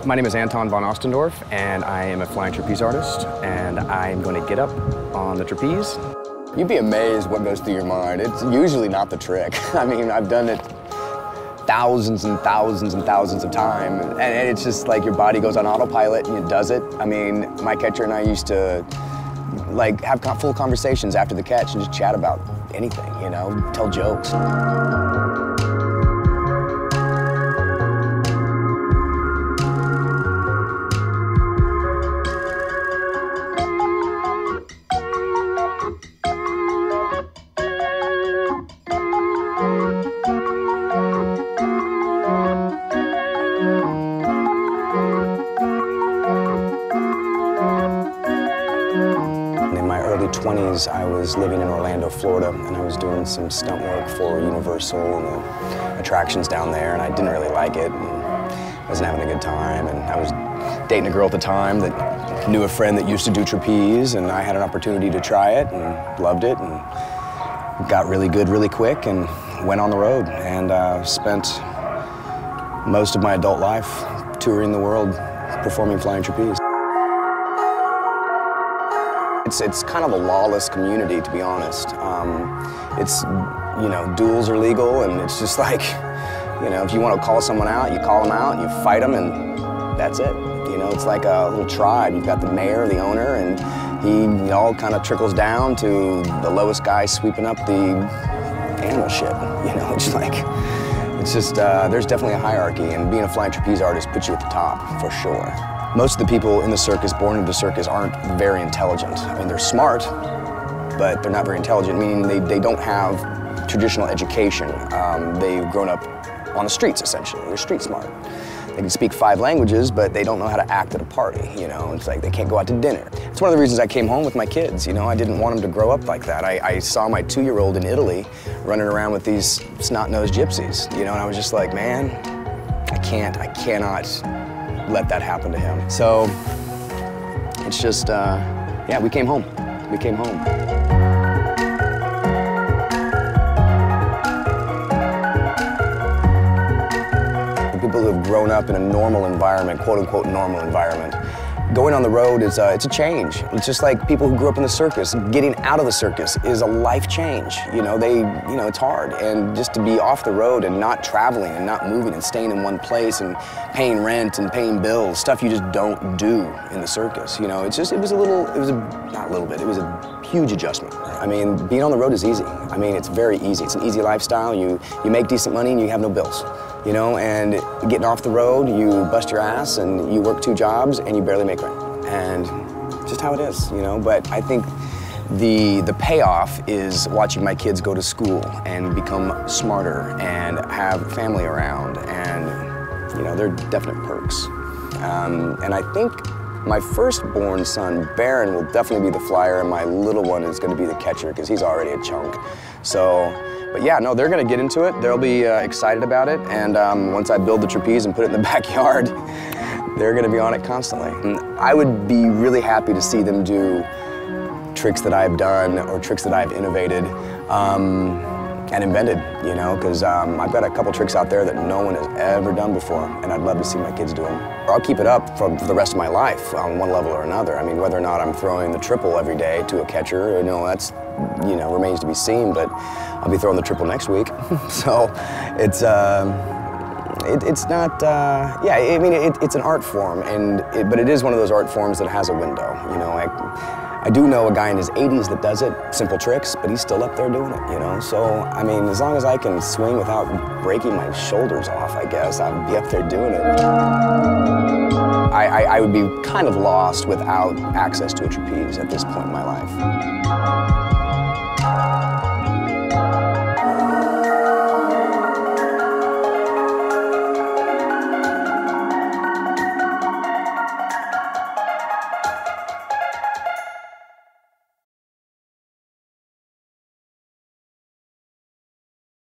My name is Anton Von Ostendorf, and I am a flying trapeze artist, and I'm going to get up on the trapeze. You'd be amazed what goes through your mind. It's usually not the trick. I mean, I've done it thousands and thousands and thousands of times, and it's just like your body goes on autopilot and it does it. I mean, my catcher and I used to like have full conversations after the catch and just chat about anything, you know, tell jokes. In my early 20s, I was living in Orlando, Florida, and I was doing some stunt work for Universal and the attractions down there, and I didn't really like it, and I wasn't having a good time, and I was dating a girl at the time that knew a friend that used to do trapeze, and I had an opportunity to try it, and loved it, and got really good really quick, and went on the road, and spent most of my adult life touring the world performing flying trapeze. It's kind of a lawless community, to be honest. It's, you know, duels are legal, and it's just like, you know, if you want to call someone out, you call them out, you fight them, and that's it. You know, it's like a little tribe. You've got the mayor, the owner, and he all kind of trickles down to the lowest guy sweeping up the animal shit. You know, it's like, it's just, there's definitely a hierarchy, and being a flying trapeze artist puts you at the top, for sure. Most of the people in the circus, born into the circus, aren't very intelligent. I mean, they're smart, but they're not very intelligent, meaning they don't have traditional education. They've grown up on the streets, essentially. They're street smart. They can speak 5 languages, but they don't know how to act at a party, you know? It's like they can't go out to dinner. It's one of the reasons I came home with my kids, you know? I didn't want them to grow up like that. I saw my 2-year-old in Italy running around with these snot-nosed gypsies, you know? And I was just like, man, I cannot let that happen to him. So it's just, yeah, we came home. We came home. People who have grown up in a normal environment, quote-unquote normal environment, going on the road is it's a change. It's just like people who grew up in the circus. Getting out of the circus is a life change. You know, it's hard. And just to be off the road and not traveling and not moving and staying in one place and paying rent and paying bills, stuff you just don't do in the circus. You know, it was not a little bit, it was a huge adjustment. I mean, being on the road is easy. I mean, it's very easy. It's an easy lifestyle. You make decent money and you have no bills. You know, and getting off the road, you bust your ass and you work 2 jobs and you barely make rent. And just how it is, you know. But I think the payoff is watching my kids go to school and become smarter and have family around, and, you know, there are definite perks. And I think my firstborn son, Baron, will definitely be the flyer, and my little one is going to be the catcher because he's already a chunk. So, but yeah, no, they're going to get into it. They'll be excited about it, and once I build the trapeze and put it in the backyard, they're going to be on it constantly. And I would be really happy to see them do tricks that I've done or tricks that I've innovated and invented, you know, because I've got a couple tricks out there that no one has ever done before, and I'd love to see my kids do them. I'll keep it up for the rest of my life on one level or another. I mean, whether or not I'm throwing the triple every day to a catcher, you know, that's, you know, remains to be seen, but I'll be throwing the triple next week. So it's not, yeah, I mean, it's an art form, but it is one of those art forms that has a window, you know. I do know a guy in his 80s that does it, simple tricks, but he's still up there doing it, you know. So, I mean, as long as I can swing without breaking my shoulders off, I guess, I'll be up there doing it. I would be kind of lost without access to a trapeze at this point in my life.